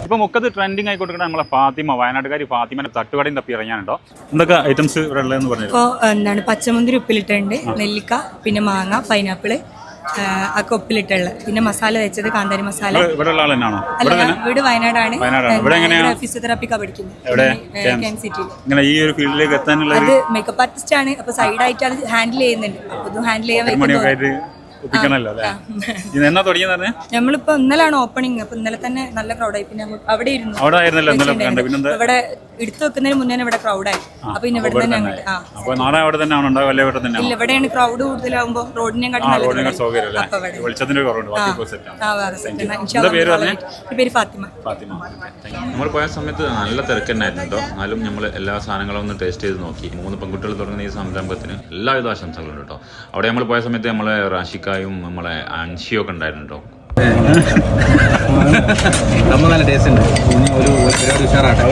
ഇപ്പൊ മുക്കത്ത് ട്രെൻഡിങ് ആയിക്കൊണ്ടിരിക്കുന്ന നമ്മളെ ഫാത്തിമ, വയനാട്ടുകാരി ഫാത്തിമന്റെ തട്ടുകടയും തപ്പി ഇറങ്ങാനുണ്ടോ? എന്തൊക്കെ ഐറ്റംസ് ഇവിടെ ഉള്ളതെന്ന് പറഞ്ഞു. ഇപ്പോൾ എന്താണ് പച്ചമുന്തിരി ഉപ്പിലിട്ടുണ്ട്, നെല്ലിക്ക, പിന്നെ മാങ്ങ, പൈനാപ്പിള് ഒക്കെ ഉപ്പിലിട്ടുള്ളത്, പിന്നെ മസാല വെച്ചത് കാന്താരി മസാല. ഇവിടെ ഉള്ള ആൾ തന്നെയാണോ? അല്ല, വീട് വയനാടാണ്. ഫിസിയോതെറാപ്പിക്കാ പഠിക്കുന്നത്. ഈ ഒരു ഫീൽഡിലേക്ക് എത്താനുള്ള അത് മേക്കപ്പ് ആർട്ടിസ്റ്റ് ആണ്. അപ്പൊ സൈഡായിട്ട് അത് ഹാൻഡിൽ ചെയ്യുന്നുണ്ട്. അപ്പൊ ഹാൻഡിൽ ചെയ്യാൻ നമ്മളിപ്പോ ഇന്നലാണ് ഓപ്പണിങ്. അപ്പൊ ഇന്നലെ തന്നെ നല്ല ക്രൗഡായി. പിന്നെ അവിടെ ഇരുന്നു, ഇവിടെ എടുത്തു വെക്കുന്നതിന് മുന്നേ ഇവിടെ ക്രൗഡായി. അപ്പൊ പിന്നെ ഇവിടെ തന്നെ അങ്ങോട്ട് ഇല്ല, ഇവിടെയാണ് ക്രൗഡ് കൂടുതലാവുമ്പോ റോഡിനെ പേര് ഫാത്തിമ. നമ്മൾ പോയ സമയത്ത് നല്ല തിരക്ക് തന്നെയായിരുന്നു കേട്ടോ. എന്നാലും നമ്മൾ എല്ലാ സാധനങ്ങളും ഒന്ന് ടേസ്റ്റ് ചെയ്ത് നോക്കി. 3 പെൺകുട്ടികൾ തുടങ്ങുന്ന ഈ സംരംഭത്തിന് എല്ലാവിധ ആശംസകളുണ്ട് കേട്ടോ. അവിടെ നമ്മൾ പോയ സമയത്ത് നമ്മളെ റാഷിക്കായും നമ്മളെ അൻഷിയൊക്കെ ഉണ്ടായിരുന്നു കേട്ടോ. നല്ല ടേസ്റ്റ് ഉണ്ട്. ഒരു ഉഷാറാട്ടോ.